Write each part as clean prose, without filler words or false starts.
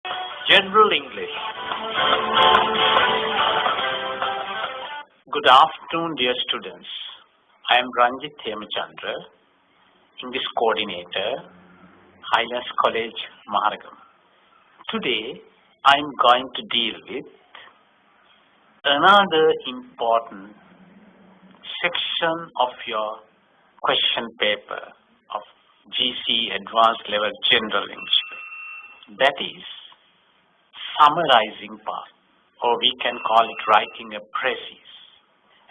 General English. Good afternoon, dear students. I am Ranjit Hemachandra, English Coordinator, Highlands College, Maharagam. Today, I am going to deal with another important section of your question paper of GCE Advanced Level General English. That is summarizing part, or we can call it writing a precis.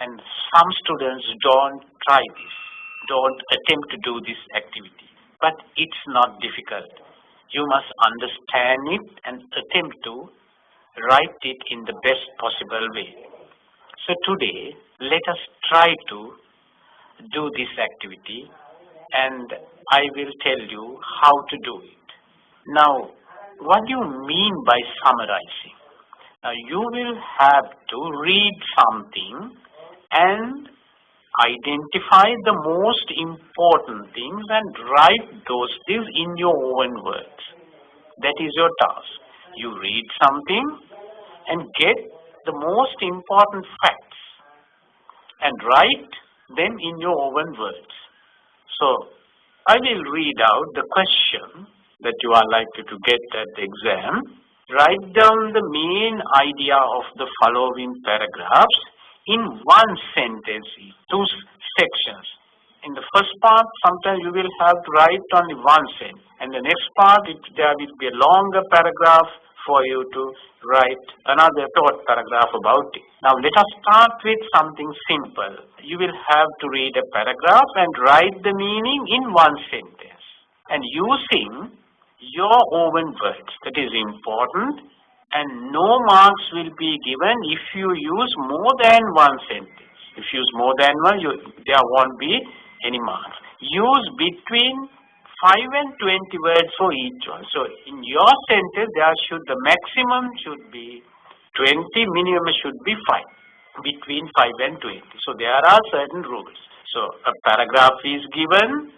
And some students don't try this, don't attempt to do this activity. But it's not difficult. You must understand it and attempt to write it in the best possible way. So today, let us try to do this activity, and I will tell you how to do it. Now, what do you mean by summarizing? Now, you will have to read something and identify the most important things and write those things in your own words. That is your task. You read something and get the most important facts and write them in your own words. So, I will read out the question that you are likely to get at the exam. Write down the main idea of the following paragraphs in one sentence, two sections. In the first part, sometimes you will have to write only one sentence, and the next part, there will be a longer paragraph for you to write another short paragraph about it. Now, let us start with something simple. You will have to read a paragraph and write the meaning in one sentence, and using your own words. That is important, and no marks will be given if you use more than one sentence. If you use more than one, there won't be any marks. Use between 5 and 20 words for each one. So in your sentence, the maximum should be 20, minimum should be 5, between 5 and 20. So there are certain rules. So a paragraph is given,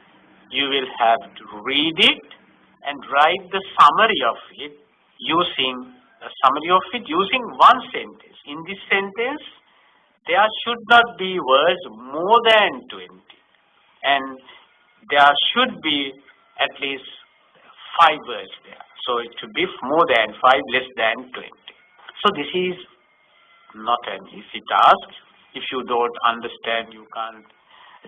you will have to read it and write the summary of it using one sentence. In this sentence, there should not be words more than 20, and there should be at least 5 words there. So it should be more than 5, less than 20. So this is not an easy task. If you don't understand, you can't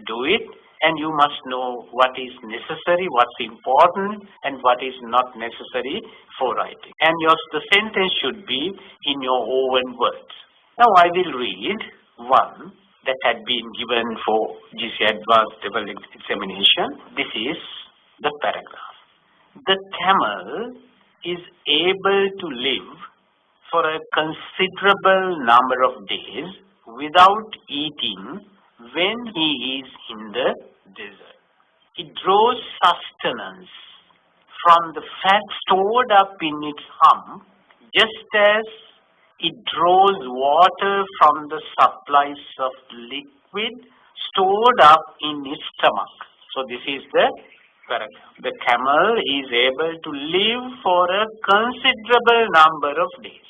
do it. And you must know what is necessary, what's important, and what is not necessary for writing. And the sentence should be in your own words. Now I will read one that had been given for GCE Advanced Level Examination. This is the paragraph. The camel is able to live for a considerable number of days without eating when he is in the desert. It draws sustenance from the fat stored up in its hump, just as it draws water from the supplies of liquid stored up in its stomach. So this is the paragraph. The camel is able to live for a considerable number of days.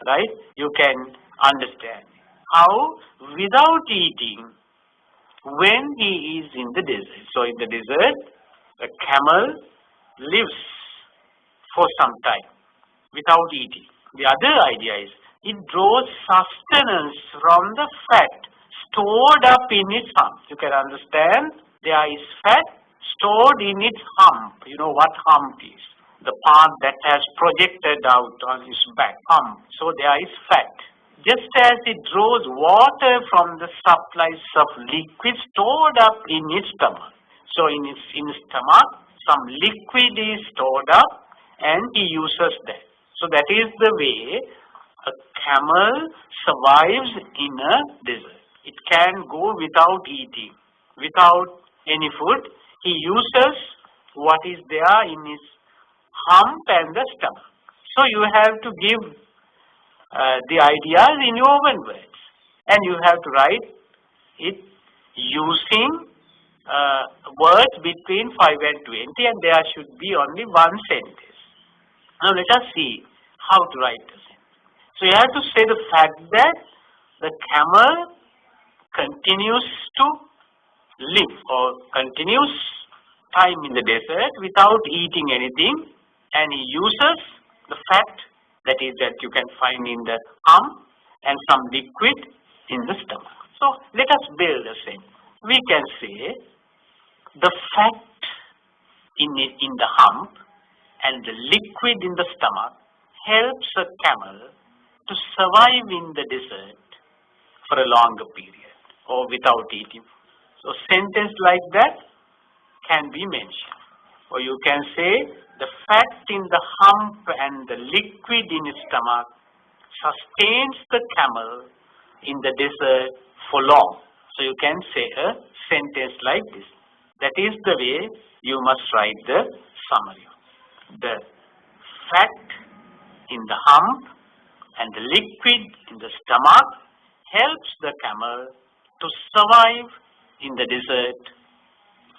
Right? You can understand how without eating when he is in the desert. So in the desert, a camel lives for some time without eating. The other idea is it draws sustenance from the fat stored up in its hump. You can understand there is fat stored in its hump. You know what hump is? The part that has projected out on its back, hump. So there is fat. Just as it draws water from the supplies of liquid stored up in its stomach. So in its stomach, some liquid is stored up and he uses that. So that is the way a camel survives in a desert. It can go without eating, without any food. He uses what is there in his hump and the stomach. So you have to give the ideas in your own words, and you have to write it using words between 5 and 20, and there should be only one sentence. Now let us see how to write the sentence. So you have to say the fact that the camel continues to live or continues time in the desert without eating anything, and he uses the fat that you can find in the hump and some liquid in the stomach. So let us build a sentence. We can say the fat in the hump and the liquid in the stomach helps a camel to survive in the desert for a longer period or without eating. So sentence like that can be mentioned. Or you can say the fat in the hump and the liquid in its stomach sustains the camel in the desert for long. So you can say a sentence like this. That is the way you must write the summary. The fat in the hump and the liquid in the stomach helps the camel to survive in the desert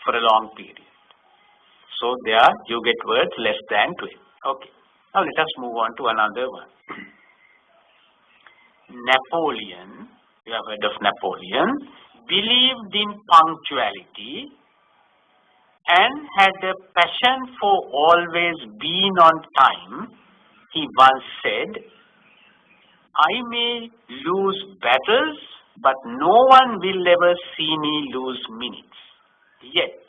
for a long period. So there you get words less than 12. Okay. Now let us move on to another one. Napoleon, you have heard of Napoleon, believed in punctuality and had a passion for always being on time. He once said, "I may lose battles, but no one will ever see me lose minutes." Yet,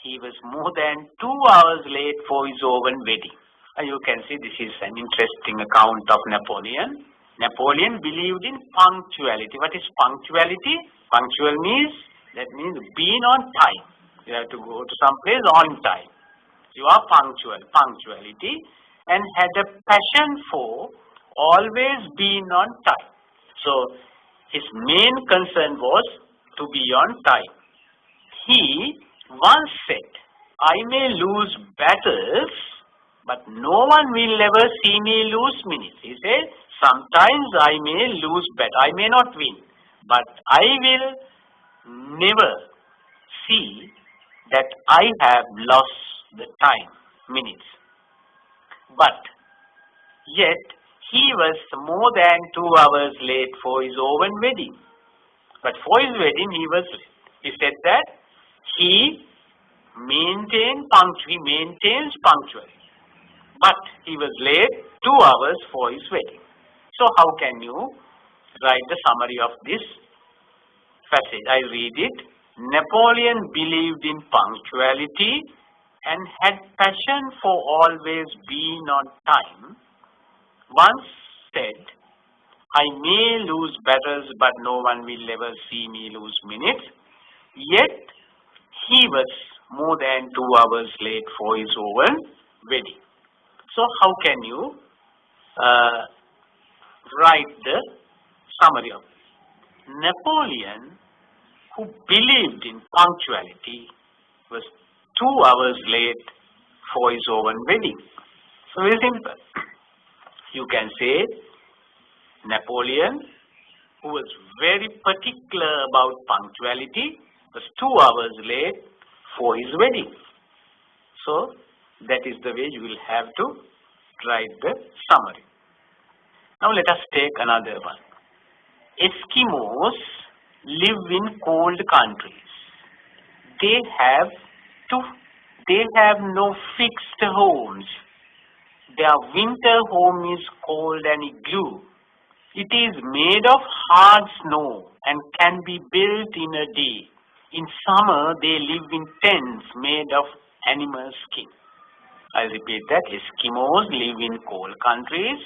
he was more than 2 hours late for his own wedding. You can see this is an interesting account of Napoleon. Napoleon believed in punctuality. What is punctuality? Punctual means being on time. You have to go to some place on time. You are punctual. Punctuality, and had a passion for always being on time. So his main concern was to be on time. He once said, "I may lose battles, but no one will ever see me lose minutes." He said, "Sometimes I may lose battle, I may not win, but I will never see that I have lost the time, minutes." But yet he was more than 2 hours late for his own wedding. But for his wedding he was late. He said that he maintains punctuality. But he was late 2 hours for his wedding. So how can you write the summary of this passage? I read it. Napoleon believed in punctuality and had passion for always being on time. Once said, "I may lose battles, but no one will ever see me lose minutes." Yet he was more than 2 hours late for his own wedding. So how can you write the summary of this? Napoleon, who believed in punctuality, was 2 hours late for his own wedding. So very simple. You can say Napoleon, who was very particular about punctuality, was 2 hours late for his wedding. So that is the way you will have to write the summary. Now let us take another one. Eskimos live in cold countries. They have no fixed homes. Their winter home is called an igloo. It is made of hard snow and can be built in a day. In summer, they live in tents made of animal skin. I repeat that. Eskimos live in cold countries.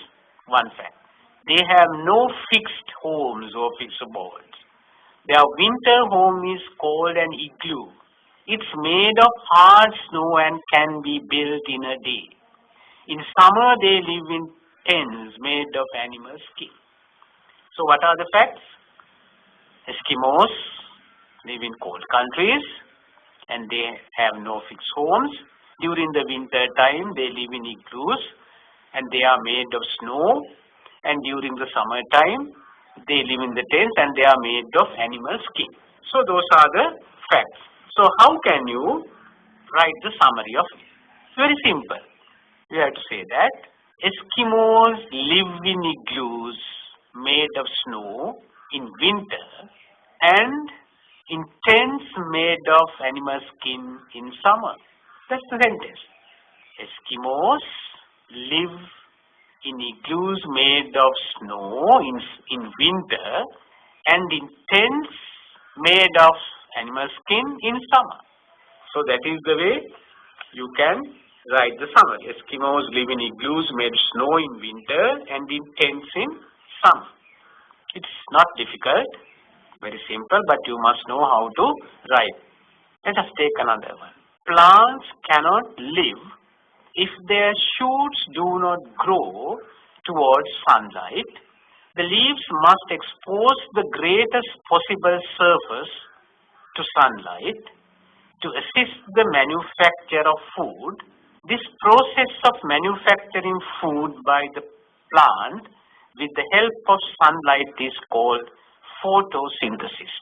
One fact. They have no fixed homes or fixed abodes. Their winter home is called an igloo. It's made of hard snow and can be built in a day. In summer, they live in tents made of animal skin. So what are the facts? Eskimos live in cold countries and they have no fixed homes. During the winter time, they live in igloos and they are made of snow. And during the summer time, they live in the tents and they are made of animal skin. So those are the facts. So how can you write the summary of it? Very simple. You have to say that Eskimos live in igloos made of snow in winter and in tents made of animal skin in summer. That's the sentence. Eskimos live in igloos made of snow in winter and in tents made of animal skin in summer. So that is the way you can write the summary. Eskimos live in igloos made of snow in winter and in tents in summer. It's not difficult, very simple, but you must know how to write. Let us take another one. Plants cannot live if their shoots do not grow towards sunlight. The leaves must expose the greatest possible surface to sunlight to assist the manufacture of food. This process of manufacturing food by the plant with the help of sunlight is called photosynthesis.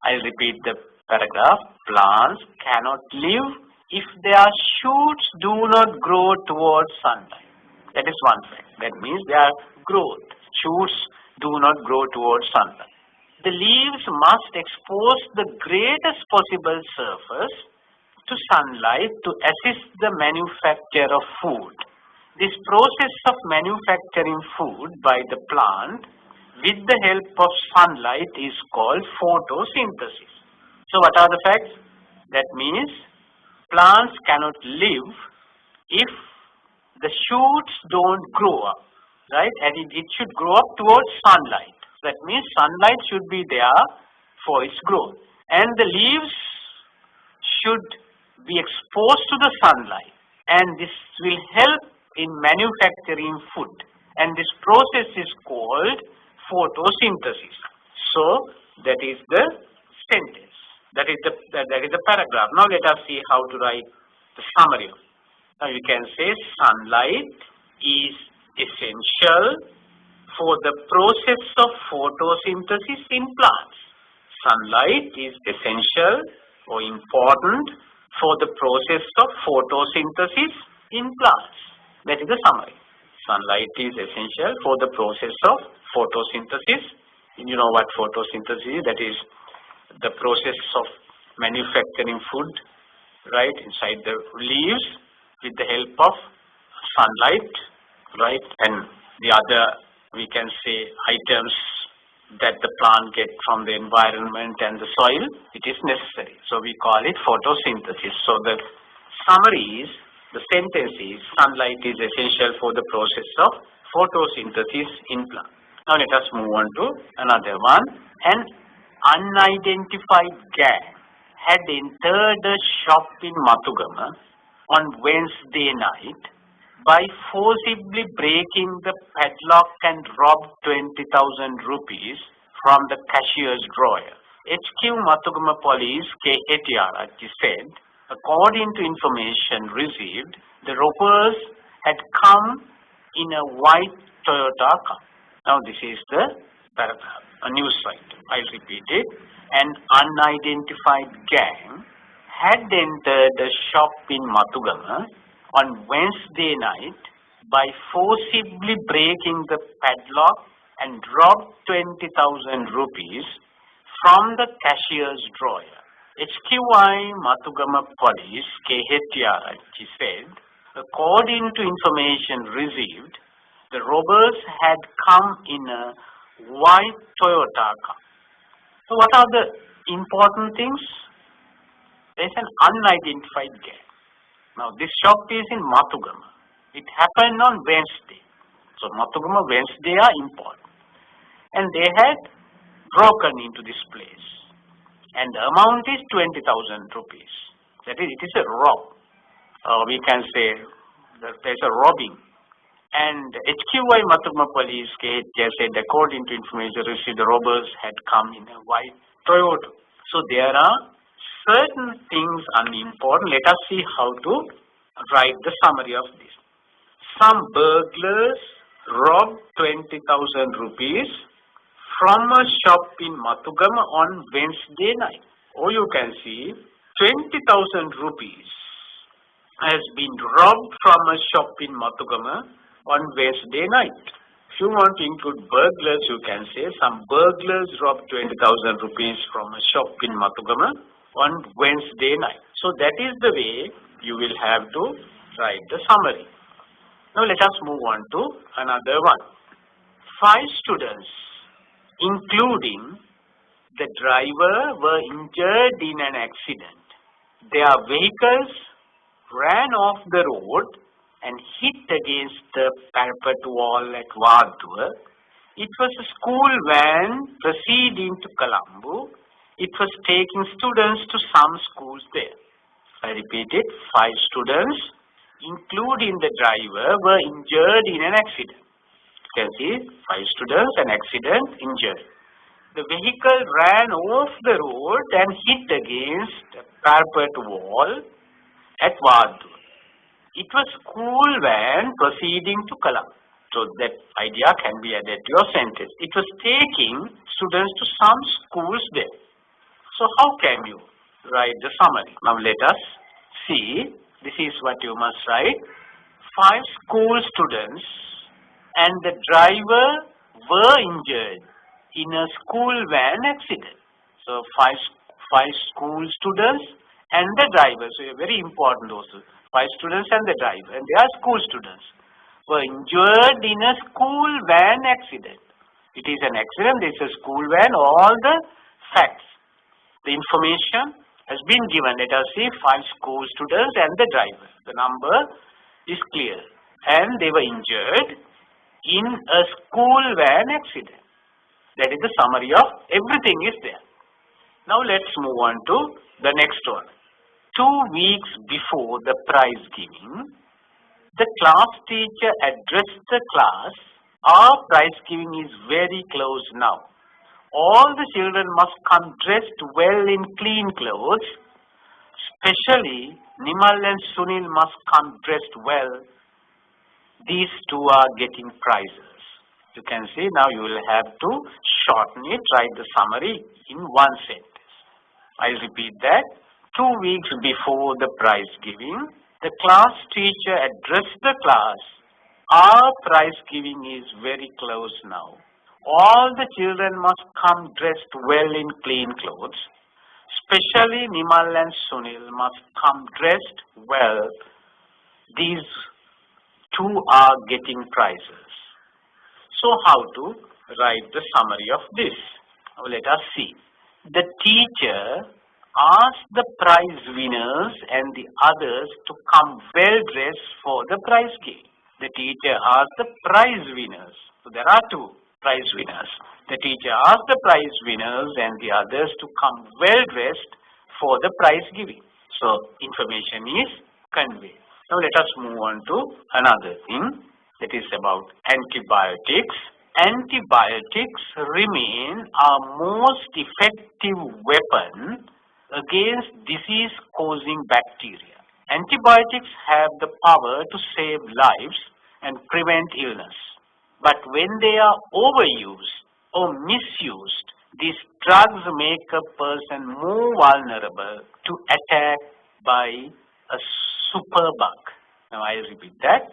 I'll repeat the paragraph. Plants cannot live if their shoots do not grow towards sunlight. That is one fact. That means their growth. Shoots do not grow towards sunlight. The leaves must expose the greatest possible surface to sunlight to assist the manufacture of food. This process of manufacturing food by the plant with the help of sunlight is called photosynthesis. So what are the facts? That means plants cannot live if the shoots don't grow up, right? And it should grow up towards sunlight. That means sunlight should be there for its growth. And the leaves should be exposed to the sunlight. And this will help in manufacturing food. And this process is called photosynthesis. So that is the sentence. That is the paragraph. Now let us see how to write the summary. Now you can say sunlight is essential for the process of photosynthesis in plants. Sunlight is essential or important for the process of photosynthesis in plants. That is the summary. Sunlight is essential for the process of photosynthesis. And you know what photosynthesis is? That is the process of manufacturing food, right, inside the leaves with the help of sunlight, right, and the other, we can say, items that the plant get from the environment and the soil, it is necessary. So we call it photosynthesis. So the summary is, the sentence is, sunlight is essential for the process of photosynthesis in plant. Now let us move on to another one. An unidentified gang had entered a shop in Matugama on Wednesday night by forcibly breaking the padlock and robbed 20,000 rupees from the cashier's drawer. HQ Matugama Police KATR said, according to information received, the robbers had come in a white Toyota car. Now this is the paragraph, a news site. I'll repeat it. An unidentified gang had entered a shop in Matugama on Wednesday night by forcibly breaking the padlock and robbed 20,000 rupees from the cashier's drawer. HQI Matugama Police KHTR said, according to information received, the robbers had come in a white Toyota car. So what are the important things? There is an unidentified gang. Now this shop is in Matugama. It happened on Wednesday. So Matugama Wednesday are important. And they had broken into this place. And the amount is 20,000 rupees. That is, it is a rob. We can say that there is a robbing. And HQI Matugama Police said, according to information received, the robbers had come in a white Toyota. So there are certain things unimportant. Let us see how to write the summary of this. Some burglars robbed 20,000 rupees from a shop in Matugama on Wednesday night. Or you can see 20,000 rupees has been robbed from a shop in Matugama on Wednesday night. If you want to include burglars, you can say some burglars robbed 20,000 rupees from a shop in Matugama on Wednesday night. So that is the way you will have to write the summary. Now let us move on to another one. 5 students, including the driver, were injured in an accident. Their vehicles ran off the road and hit against the parapet wall at Vadua. It was a school van proceeding to Colombo. It was taking students to some schools there. I repeat it, 5 students, including the driver, were injured in an accident. You can see 5 students, an accident, injured. The vehicle ran off the road and hit against a parapet wall at Vadua. It was school van proceeding to Colombo. So that idea can be added to your sentence. It was taking students to some schools there. So how can you write the summary? Now let us see. This is what you must write. 5 school students and the driver were injured in a school van accident. So five school students and the driver. So very important also. 5 students and the driver, and they are school students, were injured in a school van accident. It is an accident, it is a school van, all the facts. The information has been given. Let us see 5 school students and the driver. The number is clear. And they were injured in a school van accident. That is the summary of everything is there. Now let's move on to the next one. 2 weeks before the prize giving, the class teacher addressed the class. Our prize giving is very close now. All the children must come dressed well in clean clothes. Especially Nimal and Sunil must come dressed well. These 2 are getting prizes. You can see now you will have to shorten it, write the summary in one sentence. I'll repeat that. 2 weeks before the prize giving, the class teacher addressed the class. Our prize giving is very close now. All the children must come dressed well in clean clothes. Especially Nimal and Sunil must come dressed well. These 2 are getting prizes. So how to write the summary of this? Now let us see. The teacher asked the prize winners and the others to come well dressed for the prize giving. The teacher asked the prize winners. So there are 2 prize winners. The teacher asked the prize winners and the others to come well dressed for the prize giving. So information is conveyed. Now let us move on to another thing, that is about antibiotics. Antibiotics remain our most effective weapon against disease-causing bacteria. Antibiotics have the power to save lives and prevent illness. But when they are overused or misused, these drugs make a person more vulnerable to attack by a superbug. Now I'll repeat that.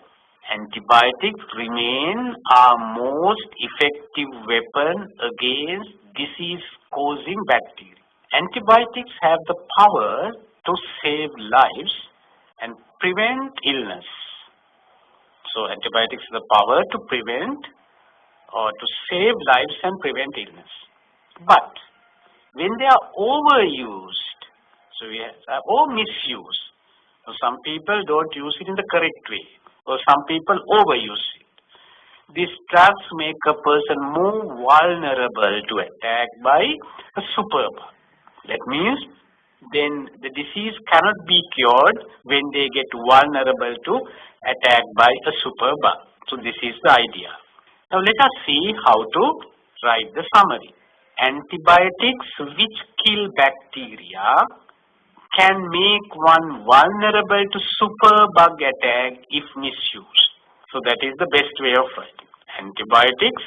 Antibiotics remain our most effective weapon against disease-causing bacteria. Antibiotics have the power to save lives and prevent illness. So antibiotics have the power to prevent or to save lives and prevent illness. But when they are overused, or misused, so some people don't use it in the correct way, or some people overuse it. These drugs make a person more vulnerable to attack by a superbug. That means then the disease cannot be cured when they get vulnerable to attack by a superbug. So this is the idea. Now let us see how to write the summary. Antibiotics which kill bacteria can make one vulnerable to superbug attack if misused. So that is the best way of writing. Antibiotics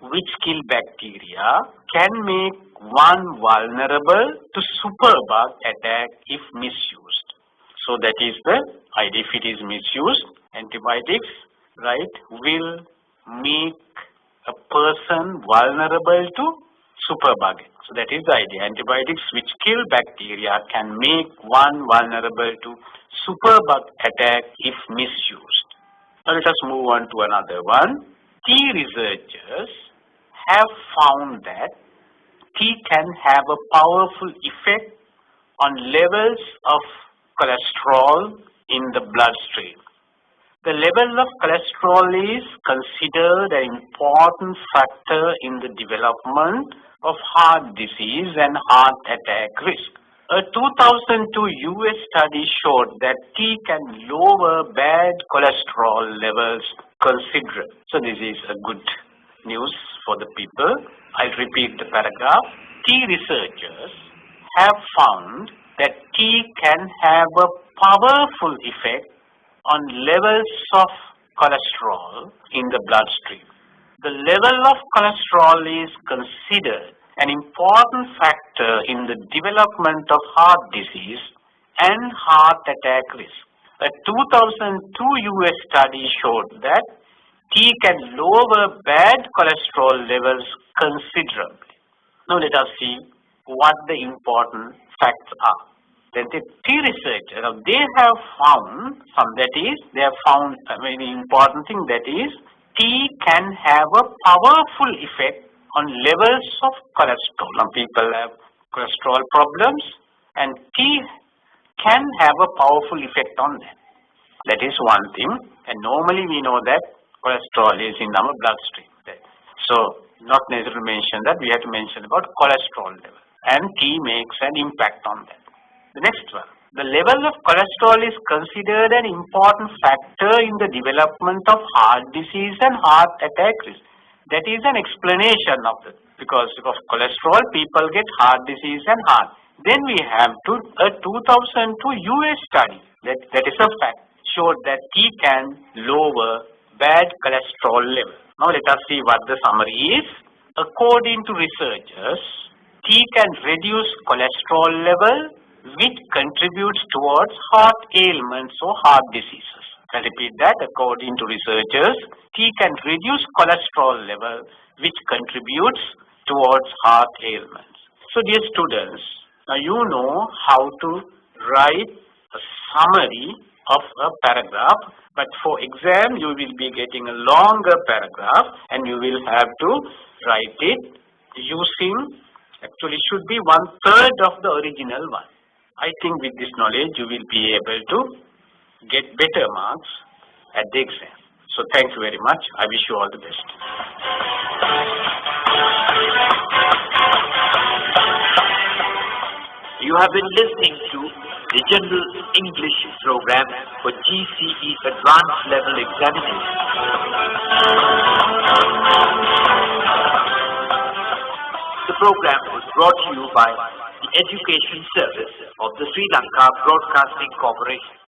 which kill bacteria can make one vulnerable to superbug attack if misused. So that is the idea. If it is misused, antibiotics right, will make a person vulnerable to superbugging. So that is the idea. Antibiotics which kill bacteria can make one vulnerable to superbug attack if misused. Now let us move on to another one. Key researchers have found that tea can have a powerful effect on levels of cholesterol in the bloodstream. The level of cholesterol is considered an important factor in the development of heart disease and heart attack risk. A 2002 US study showed that tea can lower bad cholesterol levels considerably. So this is a good news for the people. I'll repeat the paragraph. Tea researchers have found that tea can have a powerful effect on levels of cholesterol in the bloodstream. The level of cholesterol is considered an important factor in the development of heart disease and heart attack risk. A 2002 US study showed that tea can lower bad cholesterol levels considerably. Now let us see what the important facts are. Then the tea researchers, they have found a very important thing, that is tea can have a powerful effect on levels of cholesterol. Now people have cholesterol problems and tea can have a powerful effect on that. That is one thing, and normally we know that cholesterol is in our bloodstream. So not necessarily mention that, we have to mention about cholesterol level, and tea makes an impact on that. The next one, the level of cholesterol is considered an important factor in the development of heart disease and heart attack risk. That is an explanation of it. Because of cholesterol, people get heart disease and heart. Then we have a 2002 US study, that is a fact, showed that tea can lower bad cholesterol level. Now let us see what the summary is. According to researchers, tea can reduce cholesterol level, which contributes towards heart ailments or heart diseases. I repeat that. According to researchers, tea can reduce cholesterol level, which contributes towards heart ailments. So dear students, now you know how to write a summary of a paragraph, but for exam you will be getting a longer paragraph and you will have to write it using, actually should be 1/3 of the original one. I think with this knowledge you will be able to get better marks at the exam. So thank you very much. I wish you all the best. You have been listening to the General English program for GCE Advanced Level Examination. The program was brought to you by the Education Service of the Sri Lanka Broadcasting Corporation.